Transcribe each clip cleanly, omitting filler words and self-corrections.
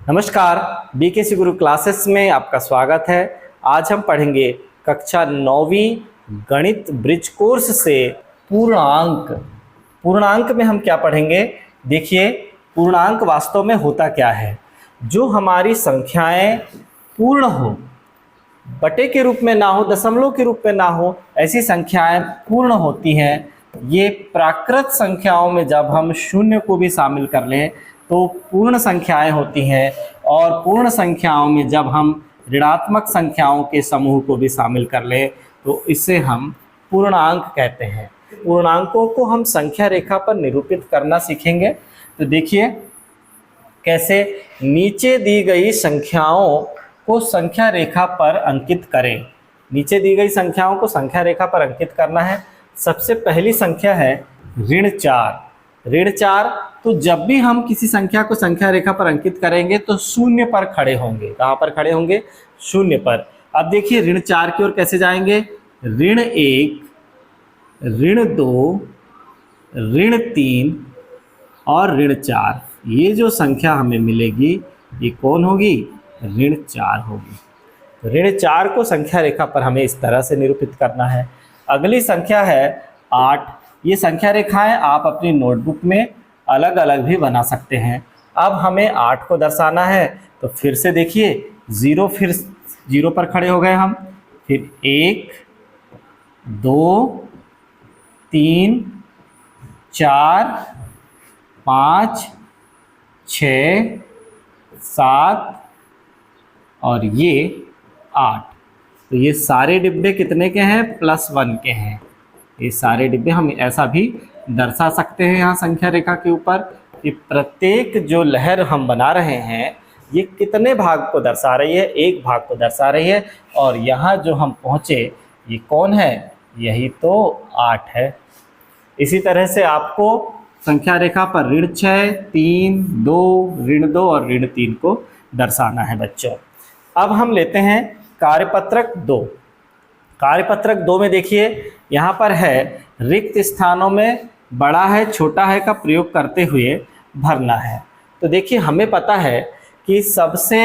नमस्कार, बीकेसी गुरु क्लासेस में आपका स्वागत है। आज हम पढ़ेंगे कक्षा 9वीं गणित ब्रिज कोर्स से पूर्णांक। पूर्णांक में हम क्या पढ़ेंगे? देखिए, पूर्णांक वास्तव में होता क्या है। जो हमारी संख्याएं पूर्ण हो, बटे के रूप में ना हो, दशमलव के रूप में ना हो, ऐसी संख्याएं पूर्ण होती हैं। ये प्राकृत संख्याओं में जब हम शून्य को भी शामिल कर लें तो पूर्ण संख्याएं होती हैं, और पूर्ण संख्याओं में जब हम ऋणात्मक संख्याओं के समूह को भी शामिल कर लें तो इसे हम पूर्णांक कहते हैं। पूर्णांकों को हम संख्या रेखा पर निरूपित करना सीखेंगे। तो देखिए कैसे। नीचे दी गई संख्याओं को संख्या रेखा पर अंकित करें। नीचे दी गई संख्याओं को संख्या रेखा पर अंकित करना है। सबसे पहली संख्या है ऋण 4। ऋण 4, तो जब भी हम किसी संख्या को संख्या रेखा पर अंकित करेंगे तो शून्य पर खड़े होंगे। कहाँ पर खड़े होंगे? शून्य पर। अब देखिए ऋण 4 की ओर कैसे जाएंगे। ऋण 1, ऋण 2, ऋण 3 और ऋण 4। ये जो संख्या हमें मिलेगी ये कौन होगी? ऋण 4 होगी। तो ऋण 4 को संख्या रेखा पर हमें इस तरह से निरूपित करना है। अगली संख्या है 8। ये संख्या रेखाएं आप अपनी नोटबुक में अलग अलग भी बना सकते हैं। अब हमें 8 को दर्शाना है, तो फिर से देखिए फिर 0 पर खड़े हो गए हम। फिर 1, 2, 3, 4, 5, 6, 7 और ये 8। तो ये सारे डिब्बे कितने के हैं? +1 के हैं। ये सारे डिब्बे हम ऐसा भी दर्शा सकते हैं यहाँ संख्या रेखा के ऊपर कि प्रत्येक जो लहर हम बना रहे हैं ये कितने भाग को दर्शा रही है? एक भाग को दर्शा रही है। और यहाँ जो हम पहुँचे ये कौन है? यही तो 8 है। इसी तरह से आपको संख्या रेखा पर ऋण 6, 3, 2, ऋण 2 और ऋण 3 को दर्शाना है बच्चों। अब हम लेते हैं कार्यपत्रक 2। कार्यपत्रक 2 में देखिए यहाँ पर है रिक्त स्थानों में बड़ा है छोटा है का प्रयोग करते हुए भरना है। तो देखिए हमें पता है कि सबसे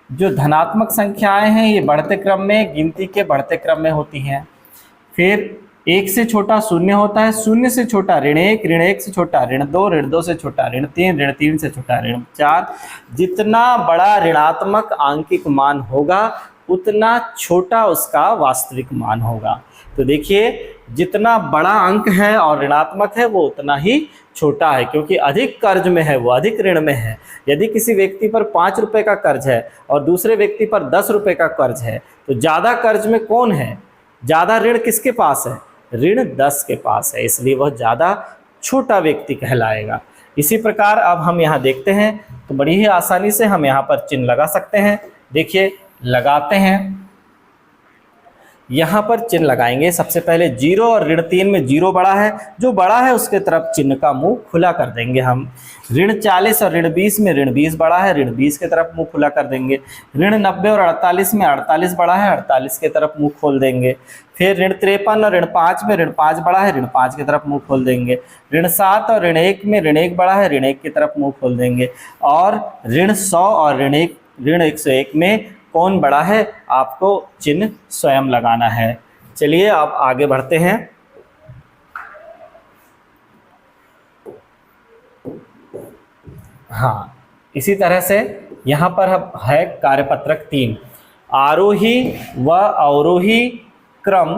जो धनात्मक संख्याएं हैं ये बढ़ते क्रम में, गिनती के बढ़ते क्रम में होती हैं। फिर 1 से छोटा 0 होता है, 0 से छोटा ऋण 1, ऋण 1 से छोटा ऋण 2, ऋण 2 से छोटा ऋण 3, ऋण 3 से छोटा ऋण 4। जितना बड़ा ऋणात्मक आंकिक मान होगा उतना छोटा उसका वास्तविक मान होगा। तो देखिए जितना बड़ा अंक है और ऋणात्मक है वो उतना ही छोटा है, क्योंकि अधिक कर्ज में है, वो अधिक ऋण में है। यदि किसी व्यक्ति पर 5 रुपये का कर्ज है और दूसरे व्यक्ति पर 10 रुपये का कर्ज है तो ज़्यादा कर्ज में कौन है? ज़्यादा ऋण किसके पास है? ऋण 10 के पास है, इसलिए वह ज़्यादा छोटा व्यक्ति कहलाएगा। इसी प्रकार अब हम यहाँ देखते हैं तो बड़ी ही आसानी से हम यहाँ पर चिन्ह लगा सकते हैं। देखिए लगाते हैं, यहाँ पर चिन्ह लगाएंगे। सबसे पहले 0 और ऋण 3 में 0 बड़ा है, जो बड़ा है उसके तरफ चिन्ह का मुंह खुला कर देंगे हम। ऋण 40 और ऋण 20 में ऋण 20 बड़ा है, ऋण 20 के तरफ मुंह खुला कर देंगे। ऋण 90 और 48 में 48 बड़ा है, 48 के तरफ मुंह खोल देंगे। फिर ऋण 53 और ऋण 5 में ऋण 5 बड़ा है, ऋण 5 की तरफ मुंह खोल देंगे। ऋण 7 और ऋण 1 में ऋण 1 बड़ा है, ऋण 1 की तरफ मुंह खोल देंगे। और ऋण 100 और ऋण 101 में कौन बड़ा है? आपको चिन्ह स्वयं लगाना है। चलिए आप आगे बढ़ते हैं। हाँ, इसी तरह से यहाँ पर है कार्यपत्रक 3, आरोही व अवरोही क्रम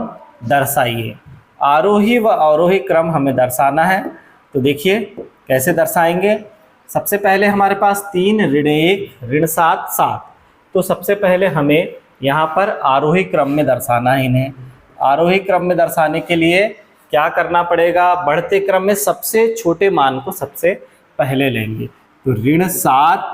दर्शाइए। आरोही व अवरोही क्रम हमें दर्शाना है। तो देखिए कैसे दर्शाएंगे। सबसे पहले हमारे पास 3, ऋण 1, ऋण 7, 7। तो सबसे पहले हमें यहाँ पर आरोही क्रम में दर्शाना है इन्हें। आरोही क्रम में दर्शाने के लिए क्या करना पड़ेगा? बढ़ते क्रम में सबसे छोटे मान को सबसे पहले लेंगे। तो ऋण 7,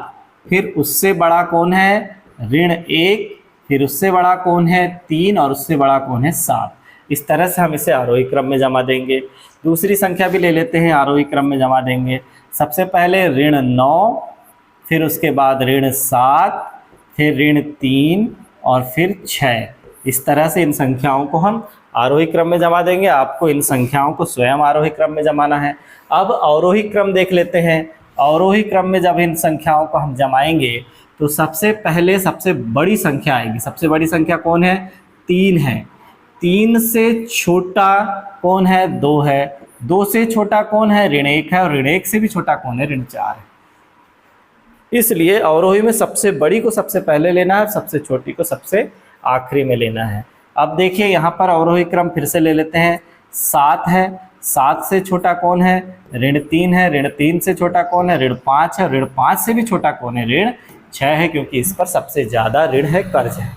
फिर उससे बड़ा कौन है? ऋण 1, फिर उससे बड़ा कौन है? 3 और उससे बड़ा कौन है? 7। इस तरह से हम इसे आरोही क्रम में जमा देंगे। दूसरी संख्या भी ले लेते हैं, आरोही क्रम में जमा देंगे। सबसे पहले ऋण 9, फिर उसके बाद ऋण 7, फिर ऋण 3 और फिर 6। इस तरह से इन संख्याओं को हम आरोही क्रम में जमा देंगे। आपको इन संख्याओं को स्वयं आरोही क्रम में जमाना है। अब अवरोही क्रम देख लेते हैं। अवरोही क्रम में जब इन संख्याओं को हम जमाएंगे तो सबसे पहले सबसे बड़ी संख्या आएगी। सबसे बड़ी संख्या कौन है? 3 है। 3 से छोटा कौन है? 2 है। 2 से छोटा कौन है? ऋण 1 है। और ऋण 1 से भी छोटा कौन है? ऋण 4 है। इसलिए अवरोही में सबसे बड़ी को सबसे पहले लेना है, सबसे छोटी को सबसे आखिरी में लेना है। अब देखिए यहाँ पर अवरोही क्रम फिर से ले लेते हैं। 7 है। 7 से छोटा कौन है? ऋण 3 है। ऋण 3 से छोटा कौन है? ऋण 5 है। ऋण 5 से भी छोटा कौन है? ऋण 6 है, क्योंकि इस पर सबसे ज़्यादा ऋण है, कर्ज है।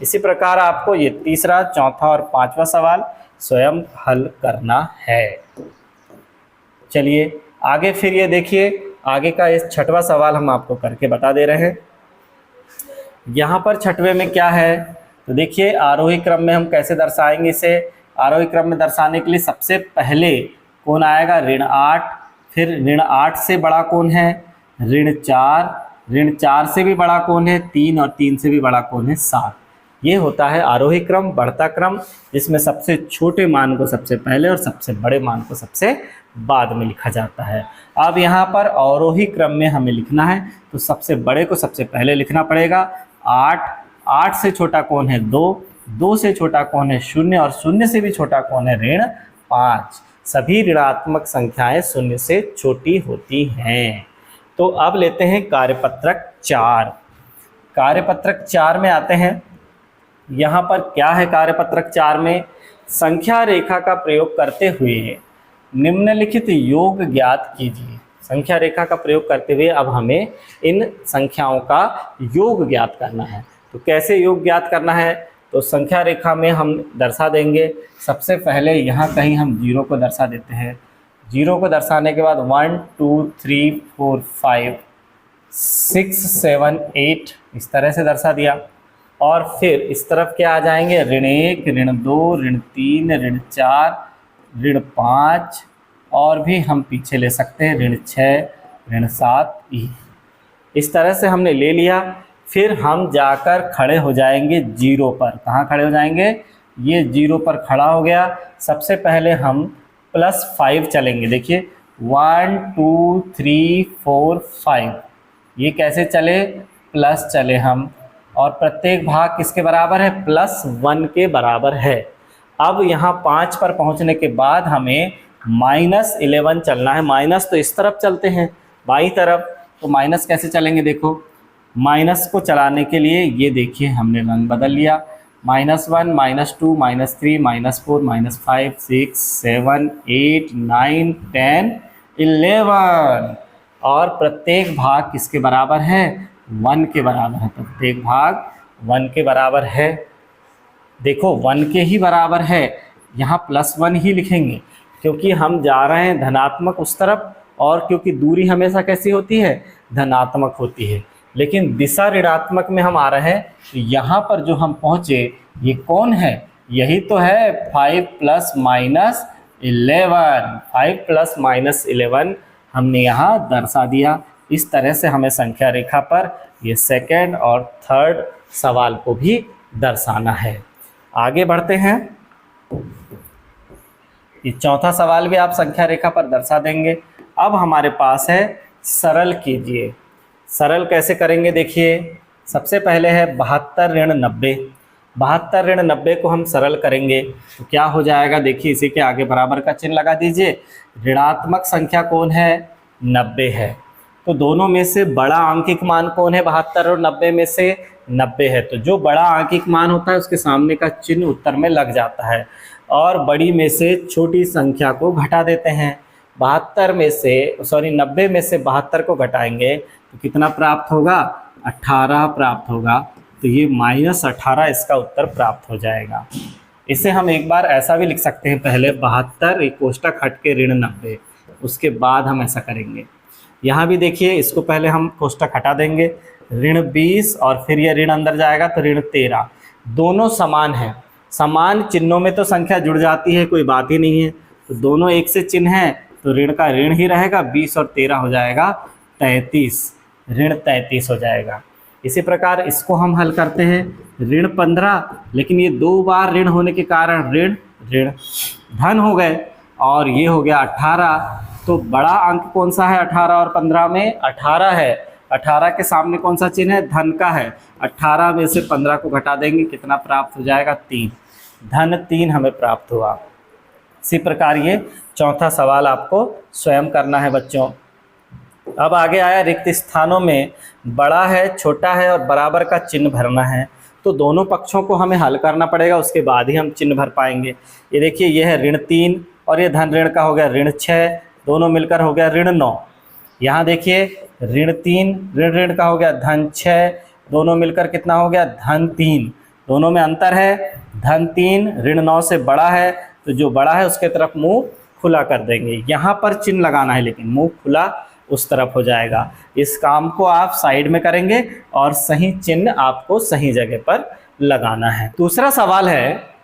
इसी प्रकार आपको ये तीसरा, चौथा और पांचवा सवाल स्वयं हल करना है। चलिए आगे फिर ये देखिए, आगे का इस छठवां सवाल हम आपको करके बता दे रहे हैं। यहाँ पर छठवें में क्या है? तो देखिए आरोही क्रम में हम कैसे दर्शाएंगे इसे। आरोही क्रम में दर्शाने के लिए सबसे पहले कौन आएगा? ऋण 8। फिर ऋण 8 से बड़ा कौन है? ऋण 4। ऋण 4 से भी बड़ा कौन है? 3। और 3 से भी बड़ा कौन है? 7। ये होता है आरोही क्रम, बढ़ता क्रम, जिसमें सबसे छोटे मान को सबसे पहले और सबसे बड़े मान को सबसे बाद में लिखा जाता है। अब यहाँ पर अवरोही क्रम में हमें लिखना है तो सबसे बड़े को सबसे पहले लिखना पड़ेगा। 8। 8 से छोटा कौन है? 2। 2 से छोटा कौन है? 0। और 0 से भी छोटा कौन है? ऋण 5। सभी ऋणात्मक संख्याएं 0 से छोटी होती हैं। तो अब लेते हैं कार्यपत्रक 4। कार्यपत्रक 4 में आते हैं। यहाँ पर क्या है कार्यपत्रक 4 में? संख्या रेखा का प्रयोग करते हुए निम्नलिखित योग ज्ञात कीजिए। संख्या रेखा का प्रयोग करते हुए अब हमें इन संख्याओं का योग ज्ञात करना है। तो कैसे योग ज्ञात करना है? तो संख्या रेखा में हम दर्शा देंगे। सबसे पहले यहाँ कहीं हम 0 को दर्शा देते हैं। 0 को दर्शाने के बाद 1 2 3 4 5 6 7 8 इस तरह से दर्शा दिया। और फिर इस तरफ क्या आ जाएंगे? ऋण 1, ऋण 2, ऋण 3, ऋण 4, ऋण 5, और भी हम पीछे ले सकते हैं ऋण 6, ऋण 7 इस तरह से हमने ले लिया। फिर हम जाकर खड़े हो जाएंगे 0 पर। कहाँ खड़े हो जाएंगे? ये 0 पर खड़ा हो गया। सबसे पहले हम +5 चलेंगे। देखिए 1 2 3 4 5 ये कैसे चले? प्लस चले हम, और प्रत्येक भाग किसके बराबर है? +1 के बराबर है। अब यहाँ 5 पर पहुँचने के बाद हमें -11 चलना है। माइनस तो इस तरफ चलते हैं, बाईं तरफ। तो माइनस कैसे चलेंगे? देखो माइनस को चलाने के लिए ये देखिए हमने रंग बदल लिया। -1 -2 -3 -4 -5 6 7 8 9 10 11, और प्रत्येक भाग किसके बराबर है? 1 के बराबर है। प्रत्येक भाग 1 के बराबर है। देखो 1 के ही बराबर है, यहाँ +1 ही लिखेंगे क्योंकि हम जा रहे हैं धनात्मक उस तरफ, और क्योंकि दूरी हमेशा कैसी होती है? धनात्मक होती है। लेकिन दिशा ऋणात्मक में हम आ रहे हैं, तो यहाँ पर जो हम पहुँचे ये कौन है? यही तो है 5 + -11। 5 + -11 हमने यहाँ दर्शा दिया। इस तरह से हमें संख्या रेखा पर ये सेकंड और थर्ड सवाल को भी दर्शाना है। आगे बढ़ते हैं। ये चौथा सवाल भी आप संख्या रेखा पर दर्शा देंगे। अब हमारे पास है सरल कीजिए। सरल कैसे करेंगे? देखिए सबसे पहले है 72 ऋण 90। 72 ऋण 90 को हम सरल करेंगे तो क्या हो जाएगा? देखिए इसी के आगे बराबर का चिन्ह लगा दीजिए। ऋणात्मक संख्या कौन है? 90 है। तो दोनों में से बड़ा आंकिक मान कौन है? 72 और 90 में से 90 है। तो जो बड़ा आंकिक मान होता है उसके सामने का चिन्ह उत्तर में लग जाता है, और बड़ी में से छोटी संख्या को घटा देते हैं। 90 में से 72 को घटाएंगे तो कितना प्राप्त होगा? 18 प्राप्त होगा। तो ये -18 इसका उत्तर प्राप्त हो जाएगा। इसे हम एक बार ऐसा भी लिख सकते हैं, पहले 72 एक कोष्टक हट के ऋण 90, उसके बाद हम ऐसा करेंगे। यहाँ भी देखिए इसको पहले हम कोष्टक हटा देंगे, ऋण 20 और फिर ये ऋण अंदर जाएगा तो ऋण 13। दोनों समान हैं, समान चिन्हों में तो संख्या जुड़ जाती है, कोई बात ही नहीं है। तो दोनों एक से चिन्ह हैं तो ऋण का ऋण ही रहेगा। 20 और 13 हो जाएगा 33, ऋण 33 हो जाएगा। इसी प्रकार इसको हम हल करते हैं, ऋण 15, लेकिन ये 2 बार ऋण होने के कारण ऋण ऋण धन हो गए, और ये हो गया 18। तो बड़ा अंक कौन सा है 18 और 15 में? 18 है। 18 के सामने कौन सा चिन्ह है? धन का है। 18 में से 15 को घटा देंगे, कितना प्राप्त हो जाएगा? 3। धन 3 हमें प्राप्त हुआ। इसी प्रकार ये चौथा सवाल आपको स्वयं करना है बच्चों। अब आगे आया रिक्त स्थानों में बड़ा है, छोटा है और बराबर का चिन्ह भरना है। तो दोनों पक्षों को हमें हल करना पड़ेगा, उसके बाद ही हम चिन्ह भर पाएंगे। ये देखिए, ये है ऋण 3 और ये धन ऋण का हो गया ऋण 6, दोनों मिलकर हो गया ऋण 9। यहाँ देखिए ऋण 3 ऋण ऋण का हो गया धन 6, दोनों मिलकर कितना हो गया? धन 3। दोनों में अंतर है, धन 3 ऋण 9 से बड़ा है, तो जो बड़ा है उसके तरफ मुंह खुला कर देंगे। यहाँ पर चिन्ह लगाना है, लेकिन मुंह खुला उस तरफ हो जाएगा। इस काम को आप साइड में करेंगे और सही चिन्ह आपको सही जगह पर लगाना है। दूसरा सवाल है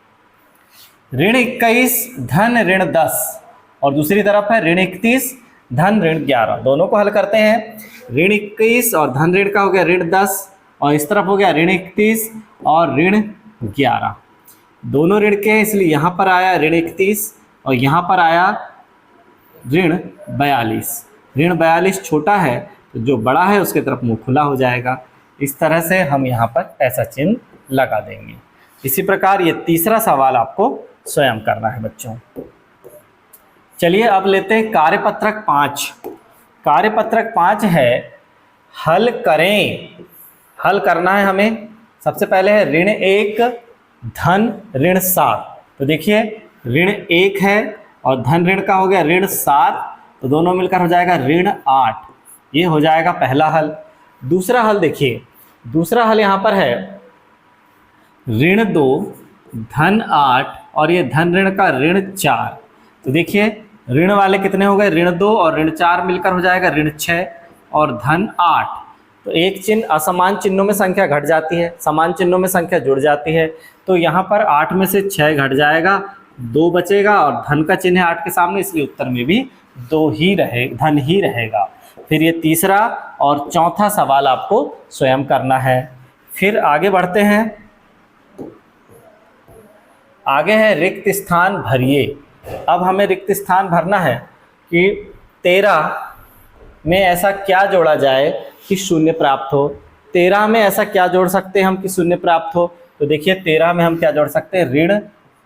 ऋण 21 धन ऋण 10 और दूसरी तरफ है ऋण 31 धन ऋण 11। दोनों को हल करते हैं। ऋण 21 और धन ऋण का हो गया ऋण 10 और इस तरफ हो गया ऋण 31 और ऋण 11। दोनों ऋण के हैं, इसलिए यहाँ पर आया ऋण 31 और यहाँ पर आया ऋण 42। ऋण 42 छोटा है, तो जो बड़ा है उसके तरफ मुंह खुला हो जाएगा। इस तरह से हम यहाँ पर ऐसा चिन्ह लगा देंगे। इसी प्रकार ये तीसरा सवाल आपको स्वयं करना है बच्चों। चलिए अब लेते हैं कार्यपत्रक 5। कार्यपत्रक 5 है हल करें। हल करना है हमें। सबसे पहले है ऋण 1 धन ऋण 7। तो देखिए ऋण 1 है और धन ऋण का हो गया ऋण 7, तो दोनों मिलकर हो जाएगा ऋण 8। ये हो जाएगा पहला हल। दूसरा हल देखिए, दूसरा हल यहाँ पर है ऋण 2 धन 8 और ये धन ऋण का ऋण 4। तो देखिए ऋण वाले कितने हो गए? ऋण 2 और ऋण 4 मिलकर हो जाएगा ऋण 6 और धन 8। तो एक चिन्ह असमान चिन्हों में संख्या घट जाती है, समान चिन्हों में संख्या जुड़ जाती है। तो यहाँ पर 8 में से 6 घट जाएगा, 2 बचेगा और धन का चिन्ह है 8 के सामने, इसलिए उत्तर में भी 2 ही रहे, धन ही रहेगा। फिर ये तीसरा और चौथा सवाल आपको स्वयं करना है। फिर आगे बढ़ते हैं। आगे है रिक्त स्थान भरिए। अब हमें रिक्त स्थान भरना है कि 13 में ऐसा क्या जोड़ा जाए कि शून्य प्राप्त हो। 13 में ऐसा क्या जोड़ सकते हैं हम कि शून्य प्राप्त हो? तो देखिए 13 में हम क्या जोड़ सकते हैं? ऋण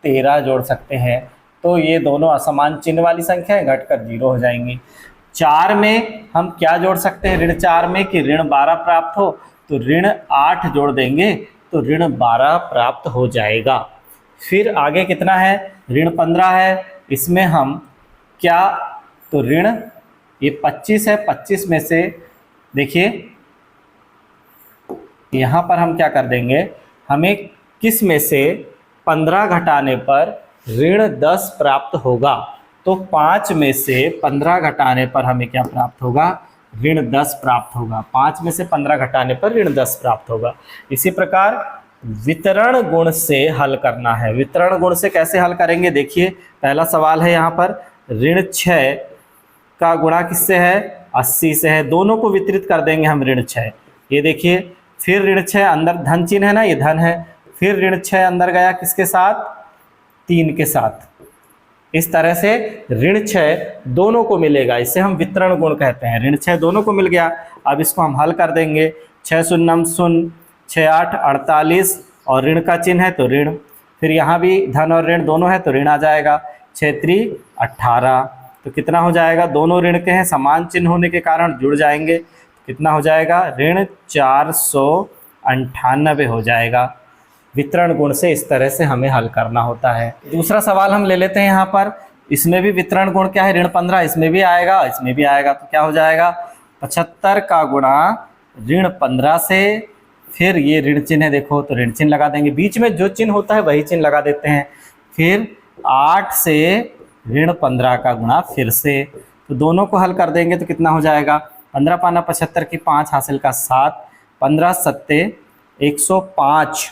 13 जोड़ सकते हैं। तो ये दोनों असमान चिन्ह वाली संख्या है, घटकर 0 हो जाएंगी। 4 में हम क्या जोड़ सकते हैं? ऋण 4 में कि ऋण 12 प्राप्त हो, तो ऋण 8 जोड़ देंगे तो ऋण 12 प्राप्त हो जाएगा। फिर आगे कितना है? ऋण 15 है, इसमें हम क्या, तो ऋण ये 25 है, 25 में से देखिए यहाँ पर हम क्या कर देंगे, हमें किस में से 15 घटाने पर ऋण 10 प्राप्त होगा। तो 5 में से 15 घटाने पर हमें क्या प्राप्त होगा? ऋण 10 प्राप्त होगा। 5 में से 15 घटाने पर ऋण 10 प्राप्त होगा। इसी प्रकार वितरण गुण से हल करना है। वितरण गुण से कैसे हल करेंगे? देखिए पहला सवाल है यहाँ पर ऋण 6 का गुणा किससे है? 80 से है। दोनों को वितरित कर देंगे हम ऋण 6। ये देखिए फिर ऋण 6 अंदर धन चिन्ह है ना, ये धन है। फिर ऋण 6 अंदर गया किसके साथ? 3 के साथ। इस तरह से ऋण 6 दोनों को मिलेगा, इसे हम वितरण गुण कहते हैं। ऋण 6 दोनों को मिल गया। अब इसको हम हल कर देंगे। 6 शून्यम शून्य, 6 8 48 और ऋण का चिन्ह है तो ऋण। फिर यहाँ भी धन और ऋण दोनों है तो ऋण आ जाएगा। 6 3 18, तो कितना हो जाएगा? दोनों ऋण के हैं, समान चिन्ह होने के कारण जुड़ जाएंगे। कितना हो जाएगा? ऋण 498 हो जाएगा। वितरण गुण से इस तरह से हमें हल करना होता है। दूसरा सवाल हम ले लेते हैं यहाँ पर। इसमें भी वितरण गुण क्या है? ऋण 15, इसमें भी आएगा, इसमें भी आएगा। तो क्या हो जाएगा? 75 का गुणा ऋण 15 से, फिर ये ऋण चिन्ह है देखो, तो ऋण चिन्ह लगा देंगे। बीच में जो चिन्ह होता है वही चिन्ह लगा देते हैं। फिर 8 से ऋण 15 का गुणा फिर से, तो दोनों को हल कर देंगे तो कितना हो जाएगा? 15 पाना 75 की 5 हासिल का 7, 15 सत्ते 105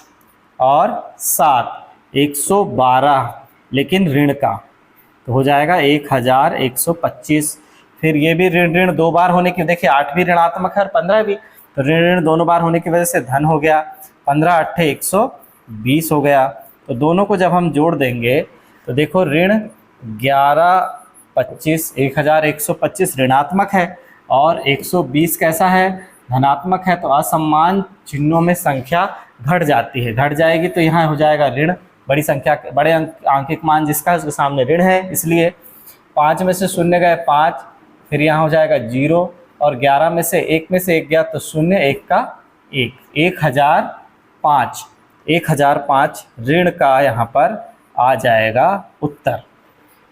और 7 112, लेकिन ऋण का तो हो जाएगा 1125। फिर ये भी ऋण ऋण 2 बार होने की, देखिए 8 भी ऋणात्मक है और 15 भी, तो ऋण ऋण दोनों बार होने की वजह से धन हो गया। 15 8 120 हो गया। तो दोनों को जब हम जोड़ देंगे तो देखो ऋण 11 25, 1125 ऋणात्मक है और 120 कैसा है, धनात्मक है। तो असमान चिन्हों में संख्या घट जाती है, घट जाएगी तो यहाँ हो जाएगा ऋण, बड़ी संख्या बड़े आंकिक मान जिसका है उसके सामने ऋण है, इसलिए 5 में से शून्य गए 5, फिर यहाँ हो जाएगा 0 और 11 में से 1 गया तो शून्य, 1 का 1, 1005, 1005 ऋण का यहाँ पर आ जाएगा उत्तर।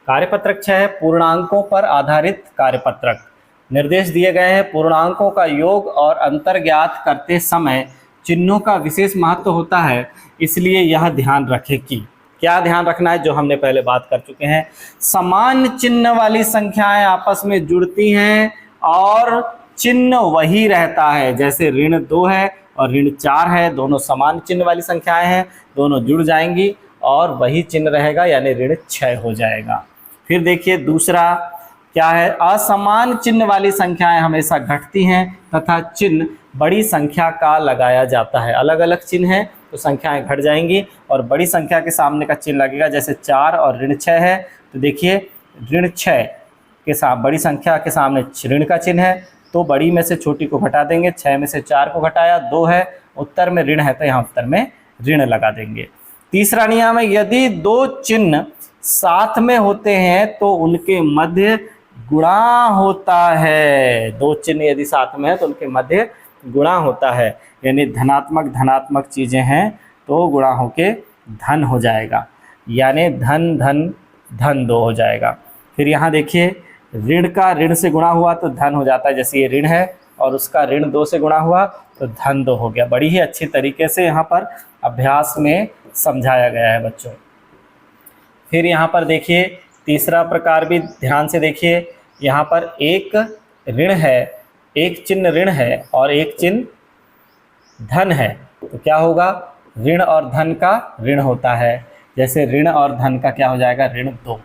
कार्यपत्रक 6 है पूर्णांकों पर आधारित कार्यपत्रक। निर्देश दिए गए हैं, पूर्णांकों का योग और अंतर ज्ञात करते समय चिन्हों का विशेष महत्व होता है, इसलिए यह ध्यान रखें कि क्या ध्यान रखना है, जो हमने पहले बात कर चुके हैं। समान चिन्ह वाली संख्याएं आपस में जुड़ती हैं और चिन्ह वही रहता है। जैसे ऋण 2 है और ऋण 4 है, दोनों समान चिन्ह वाली संख्याएं हैं, दोनों जुड़ जाएंगी और वही चिन्ह रहेगा, यानी ऋण 6 हो जाएगा। फिर देखिए दूसरा क्या है, असमान चिन्ह वाली संख्याएं हमेशा घटती हैं तथा चिन्ह बड़ी संख्या का लगाया जाता है। अलग अलग चिन्ह है तो संख्याएं घट जाएंगी और बड़ी संख्या के सामने का चिन्ह लगेगा। जैसे 4 और ऋण 6 है तो देखिए ऋण 6 के साथ बड़ी संख्या के सामने ऋण का चिन्ह है तो बड़ी में से छोटी को घटा देंगे। 6 में से 4 को घटाया, 2 है, उत्तर में ऋण है तो यहाँ उत्तर में ऋण लगा देंगे। तीसरा नियम है, यदि दो चिन्ह साथ में होते हैं तो उनके मध्य गुणा होता है। दो चिन्ह यदि साथ में है तो उनके मध्य गुणा होता है, यानी धनात्मक धनात्मक चीज़ें हैं तो गुणा होके धन हो जाएगा, यानी धन धन धन 2 हो जाएगा। फिर यहाँ देखिए ऋण का ऋण से गुणा हुआ तो धन हो जाता है, जैसे ये ऋण है और उसका ऋण 2 से गुणा हुआ तो धन 2 हो गया। बड़ी ही अच्छी तरीके से यहाँ पर अभ्यास में समझाया गया है बच्चों। फिर यहाँ पर देखिए तीसरा प्रकार भी ध्यान से देखिए, यहाँ पर एक ऋण है, एक चिन्ह ऋण है और एक चिन्ह धन है, तो क्या होगा, ऋण और धन का ऋण होता है। जैसे ऋण और धन का क्या हो जाएगा, ऋण 2।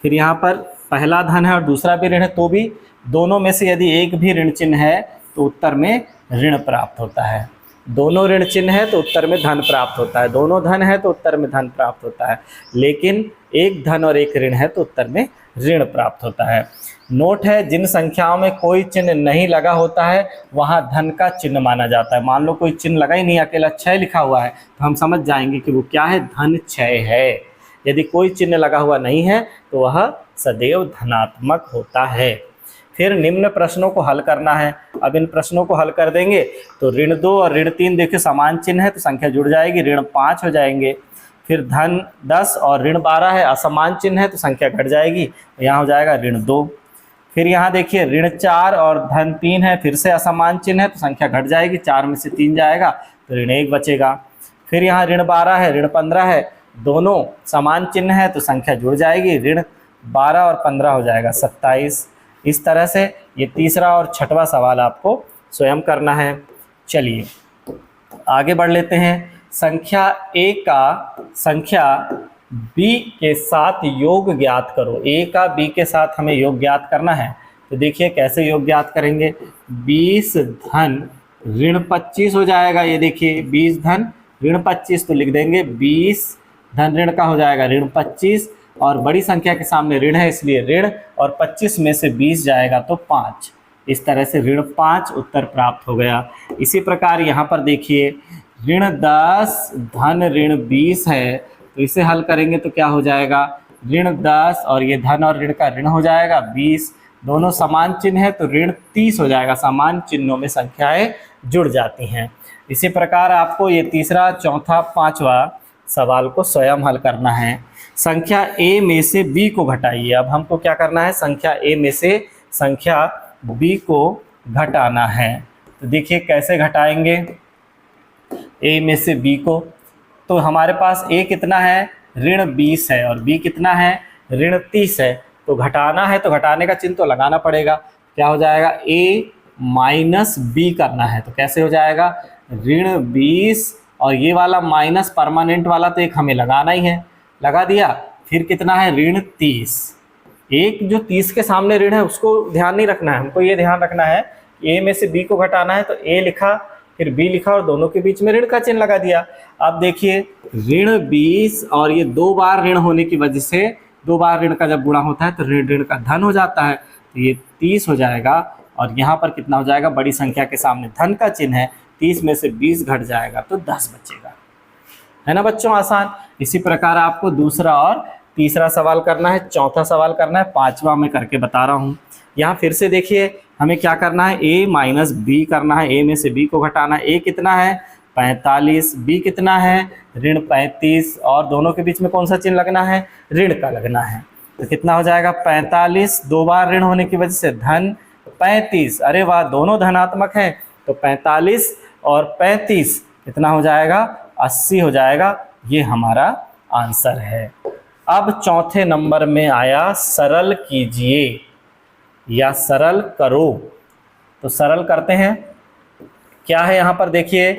फिर यहाँ पर पहला धन है और दूसरा भी ऋण है, तो भी दोनों में से यदि एक भी ऋण चिन्ह है तो उत्तर में ऋण प्राप्त होता है। दोनों ऋण चिन्ह है तो उत्तर में धन प्राप्त होता है, दोनों धन है तो उत्तर में धन प्राप्त होता है, लेकिन एक धन और एक ऋण है तो उत्तर में ऋण प्राप्त होता है। नोट है, जिन संख्याओं में कोई चिन्ह नहीं लगा होता है वहाँ धन का चिन्ह माना जाता है। मान लो कोई चिन्ह लगा ही नहीं, अकेला 6 लिखा हुआ है तो हम समझ जाएंगे कि वो क्या है, धन 6 है। यदि कोई चिन्ह लगा हुआ नहीं है तो वह सदैव धनात्मक होता है। फिर निम्न प्रश्नों को हल करना है। अब इन प्रश्नों को हल कर देंगे तो ऋण 2 और ऋण 3 देखिए समान चिन्ह है तो संख्या जुड़ जाएगी, ऋण 5 हो जाएंगे। फिर धन 10 और ऋण 12 है, असमान चिन्ह है तो संख्या घट जाएगी, यहाँ हो जाएगा ऋण 2। फिर यहाँ देखिए ऋण 4 और धन 3 है, फिर से असमान चिन्ह है तो संख्या घट जाएगी, 4 में से 3 जाएगा तो ऋण 1 बचेगा। फिर यहाँ ऋण 12 है, ऋण 15 है, दोनों समान चिन्ह है तो संख्या जुड़ जाएगी, ऋण 12 और 15 हो जाएगा 27। इस तरह से ये तीसरा और छठवां सवाल आपको स्वयं करना है। चलिए आगे बढ़ लेते हैं। संख्या A का संख्या B के साथ योग ज्ञात करो। A का B के साथ हमें योग ज्ञात करना है, तो देखिए कैसे योग ज्ञात करेंगे। 20 धन ऋण 25 हो जाएगा, ये देखिए 20 धन ऋण 25 तो लिख देंगे 20 धन ऋण का हो जाएगा ऋण 25 और बड़ी संख्या के सामने ऋण है इसलिए ऋण, और 25 में से 20 जाएगा तो 5। इस तरह से ऋण 5 उत्तर प्राप्त हो गया। इसी प्रकार यहाँ पर देखिए ऋण 10 धन ऋण 20 है, तो इसे हल करेंगे तो क्या हो जाएगा, ऋण 10 और ये धन और ऋण का ऋण हो जाएगा 20, दोनों समान चिन्ह है तो ऋण 30 हो जाएगा। समान चिन्हों में संख्याएं जुड़ जाती हैं। इसी प्रकार आपको ये तीसरा, चौथा, पांचवा सवाल को स्वयं हल करना है। संख्या A में से B को घटाइए। अब हमको क्या करना है, संख्या A में से संख्या B को घटाना है। तो देखिए कैसे घटाएंगे A में से B को। तो हमारे पास A कितना है, ऋण 20 है और B कितना है, ऋण 30 है। तो घटाना है तो घटाने का चिन्ह तो लगाना पड़ेगा। क्या हो जाएगा, A माइनस B करना है। तो कैसे हो जाएगा, ऋण 20 और ये वाला माइनस परमानेंट वाला तो एक हमें लगाना ही है, लगा दिया। फिर कितना है, ऋण 30। एक जो 30 के सामने ऋण है उसको ध्यान नहीं रखना है, हमको ये ध्यान रखना है कि A में से B को घटाना है। तो A लिखा फिर B लिखा और दोनों के बीच में ऋण का चिन्ह लगा दिया। अब देखिए ऋण 20 और ये 2 बार ऋण होने की वजह से दो बार ऋण का जब गुणा होता है तो ऋण ऋण का धन हो जाता है, तो ये 30 हो जाएगा। और यहाँ पर कितना हो जाएगा, बड़ी संख्या के सामने धन का चिन्ह है, 30 में से 20 घट जाएगा तो 10 बचेगा। है ना बच्चों, आसान। इसी प्रकार आपको दूसरा और तीसरा सवाल करना है, चौथा सवाल करना है, पांचवा मैं करके बता रहा हूँ। यहाँ फिर से देखिए हमें क्या करना है, a माइनस बी करना है, a में से b को घटाना है। a कितना है 45, b कितना है ऋण 35, और दोनों के बीच में कौन सा चिन्ह लगना है, ऋण का लगना है। तो कितना हो जाएगा 45, दो बार ऋण होने की वजह से धन 35, अरे वाह दोनों धनात्मक हैं, तो 45 और 35 कितना हो जाएगा 80 हो जाएगा। ये हमारा आंसर है। अब चौथे नंबर में आया सरल कीजिए या सरल करो। तो सरल करते हैं, क्या है यहाँ पर देखिए,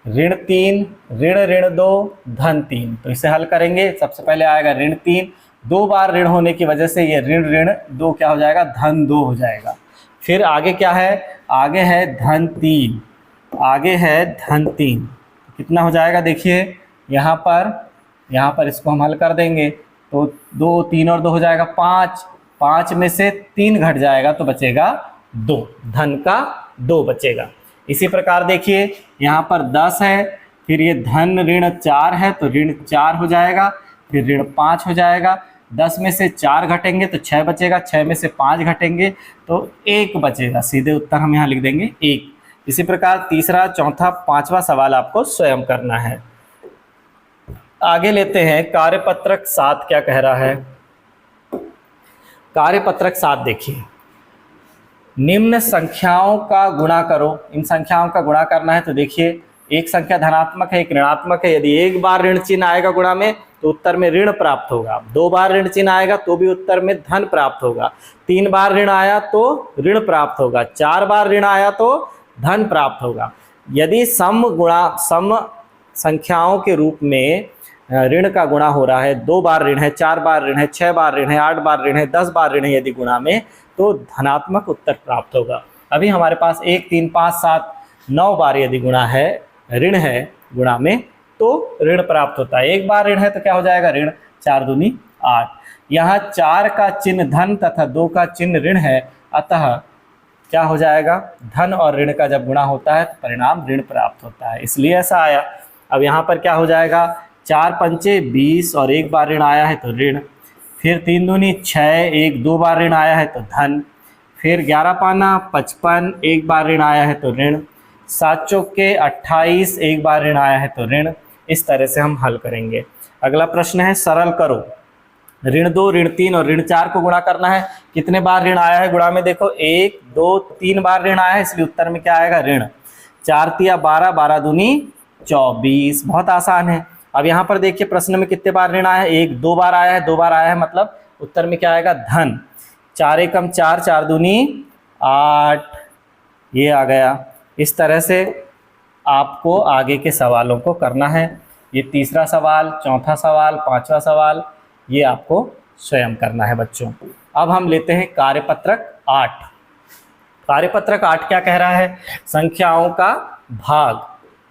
ऋण 3 ऋण ऋण 2 धन 3। तो इसे हल करेंगे, सबसे पहले आएगा ऋण 3, दो बार ऋण होने की वजह से ये ऋण ऋण 2 क्या हो जाएगा, धन 2 हो जाएगा। फिर आगे क्या है, आगे है धन 3, आगे है धन 3, कितना हो जाएगा देखिए यहाँ पर इसको हम हल कर देंगे तो 2 3 और 2 हो जाएगा 5, 5 में से 3 घट जाएगा तो बचेगा 2, धन का 2 बचेगा। इसी प्रकार देखिए यहाँ पर 10 है, फिर ये धन ऋण 4 है तो ऋण 4 हो जाएगा, फिर ऋण 5 हो जाएगा, 10 में से 4 घटेंगे तो 6 बचेगा, 6 में से 5 घटेंगे तो 1 बचेगा। सीधे उत्तर हम यहाँ लिख देंगे 1। इसी प्रकार तीसरा, चौथा, पांचवा सवाल आपको स्वयं करना है। आगे लेते हैं कार्यपत्रक 7 क्या कह रहा है। कार्यपत्रक 7 देखिए, निम्न संख्याओं का गुणा करो। इन संख्याओं का गुणा करना है तो देखिए एक संख्या धनात्मक है, एक ऋणात्मक है। यदि एक बार ऋण चिन्ह आएगा गुणा में तो उत्तर में ऋण प्राप्त होगा, दो बार ऋण चिन्ह आएगा तो भी उत्तर में धन प्राप्त होगा, 3 बार ऋण आया तो ऋण प्राप्त होगा, 4 बार ऋण आया तो धन प्राप्त होगा। यदि सम संख्याओं के रूप में ऋण का गुणा हो रहा है, 2 बार ऋण है, 4 बार ऋण है, 6 बार ऋण है, 8 बार ऋण है, 10 बार ऋण है, यदि गुणा में तो धनात्मक उत्तर प्राप्त होगा। अभी हमारे पास 1 3 5 7 9 बार यदि गुणा है, ऋण है गुणा में तो ऋण प्राप्त होता है। एक बार ऋण है तो क्या हो जाएगा ऋण, 4 दूनी 8। यहाँ 4 का चिन्ह धन तथा 2 का चिन्ह ऋण है, अतः क्या हो जाएगा, धन और ऋण का जब गुणा होता है तो परिणाम ऋण प्राप्त होता है, इसलिए ऐसा आया। अब यहाँ पर क्या हो जाएगा, 4 पंचे 20 और एक बार ऋण आया है तो ऋण, फिर 3 दूनी 6, 1 2 बार ऋण आया है तो धन, फिर 11 पाना 55, एक बार ऋण आया है तो ऋण, 7 चौके 28, एक बार ऋण आया है तो ऋण। इस तरह से हम हल करेंगे। अगला प्रश्न है सरल करो। ऋण 2 ऋण 3 और ऋण 4 को गुणा करना है। कितने बार ऋण आया है गुणा में, देखो 1 2 3 बार ऋण आया है, इसलिए उत्तर में क्या आएगा ऋण। 4 तिया 12, 12 दूनी 24, बहुत आसान है। अब यहाँ पर देखिए प्रश्न में कितने बार ऋण आया है, 1 2 बार आया है, 2 बार आया है, मतलब उत्तर में क्या आएगा धन। 4 एकम 4, 4 दूनी 8, ये आ गया। इस तरह से आपको आगे के सवालों को करना है। ये तीसरा सवाल, चौथा सवाल, पांचवा सवाल, ये आपको स्वयं करना है बच्चों। अब हम लेते हैं कार्यपत्रक 8। कार्यपत्रक 8 क्या कह रहा है, संख्याओं का भाग।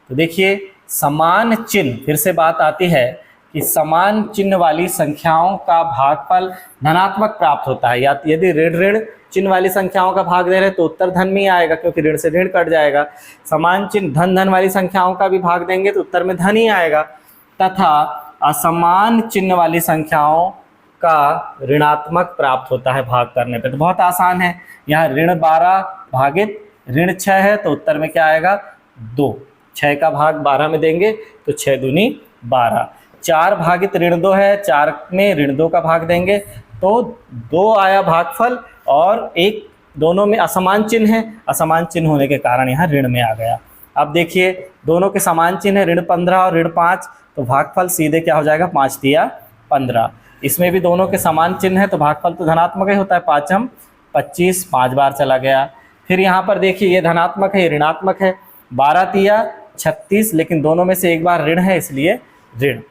तो देखिए समान चिन्ह, फिर से बात आती है कि समान चिन्ह वाली संख्याओं का भागफल धनात्मक प्राप्त होता है। या यदि ऋण ऋण चिन्ह वाली संख्याओं का भाग दे रहे तो उत्तर धन में ही आएगा, क्योंकि ऋण से ऋण कट जाएगा। समान चिन्ह धन धन वाली संख्याओं का भी भाग देंगे तो उत्तर में धन ही आएगा। तथा असमान चिन्ह वाली संख्याओं का ऋणात्मक प्राप्त होता है भाग करने पे। तो बहुत आसान है, यहाँ ऋण 12 भागित ऋण 6 है तो उत्तर में क्या आएगा 2। 6 का भाग 12 में देंगे तो 6 दूनी 12। 4 भागित ऋण 2 है, 4 में ऋण 2 का भाग देंगे तो 2 आया भागफल, और एक दोनों में असमान चिन्ह है, असमान चिन्ह होने के कारण यहाँ ऋण में आ गया। अब देखिए दोनों के समान चिन्ह है, ऋण 15 और ऋण 5, तो भागफल सीधे क्या हो जाएगा 5 तिया 15। इसमें भी दोनों के समान चिन्ह है तो भागफल तो धनात्मक ही होता है, 5 25, 5 बार चला गया। फिर यहाँ पर देखिए ये धनात्मक है, ये ऋणात्मक है, 12 तिया 36, लेकिन दोनों में से एक बार ऋण है इसलिए ऋण।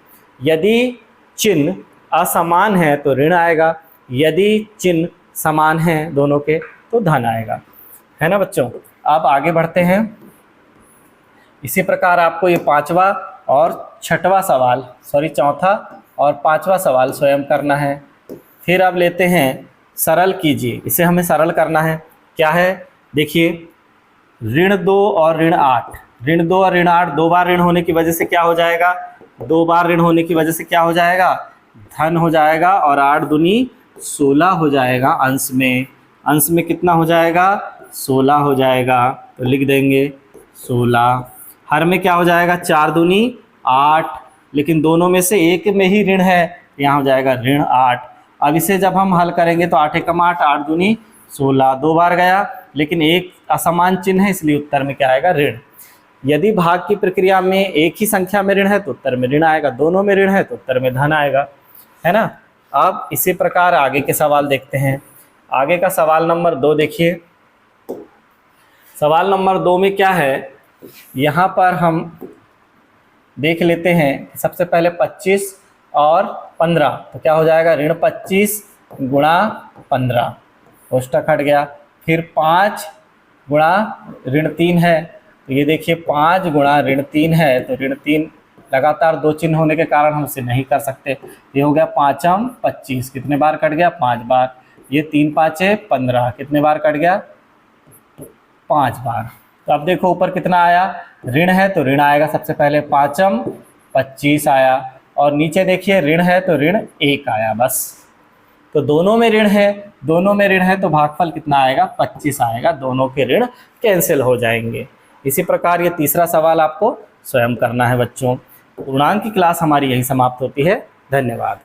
यदि चिन्ह असमान है तो ऋण आएगा, यदि चिन्ह समान है दोनों के तो धन आएगा, है ना बच्चों। अब आगे बढ़ते हैं। इसी प्रकार आपको ये पांचवा और छठवां सवाल, चौथा और पांचवा सवाल स्वयं करना है। फिर अब लेते हैं सरल कीजिए, इसे हमें सरल करना है। क्या है देखिए, ऋण 2 और ऋण 8, ऋण 2 और ऋण 8 दो बार ऋण होने की वजह से क्या हो जाएगा, दो बार ऋण होने की वजह से क्या हो जाएगा, धन हो जाएगा, और 8 दूनी 16 हो जाएगा। अंश में कितना हो जाएगा, 16 हो जाएगा, तो लिख देंगे 16। हर में क्या हो जाएगा, 4 दूनी 8, लेकिन दोनों में से एक में ही ऋण है, यहाँ हो जाएगा ऋण 8। अब इसे जब हम हल करेंगे तो 8 एकम 8, 8 दूनी 16, दो बार गया, लेकिन एक असमान चिन्ह है, इसलिए उत्तर में क्या आएगा, ऋण। यदि भाग की प्रक्रिया में एक ही संख्या में ऋण है तो उत्तर में ऋण आएगा, दोनों में ऋण है तो उत्तर में धन आएगा, है ना। अब इसी प्रकार आगे के सवाल देखते हैं। आगे का सवाल नंबर 2 देखिए। सवाल नंबर 2 में क्या है, यहाँ पर हम देख लेते हैं। सबसे पहले 25 और 15, तो क्या हो जाएगा, ऋण 25 गुणा 15, कोष्टक हट गया। फिर 5 गुणा ऋण 3 है, तो ये देखिए 5 गुणा ऋण 3 है, तो ऋण 3 लगातार दो चिन्ह होने के कारण हम इसे नहीं कर सकते। ये हो गया 5m 25, कितने बार कट गया, 5 बार। ये 3 5 15, कितने बार कट गया, 5 बार। तो अब देखो ऊपर कितना आया, ऋण है तो ऋण आएगा, सबसे पहले 5m 25 आया, और नीचे देखिए ऋण है तो ऋण 1 आया, बस। तो दोनों में ऋण है तो भागफल कितना आएगा, 25 आएगा, दोनों के ऋण कैंसिल हो जाएंगे। इसी प्रकार ये तीसरा सवाल आपको स्वयं करना है बच्चों। पूर्णांक की क्लास हमारी यही समाप्त होती है। धन्यवाद।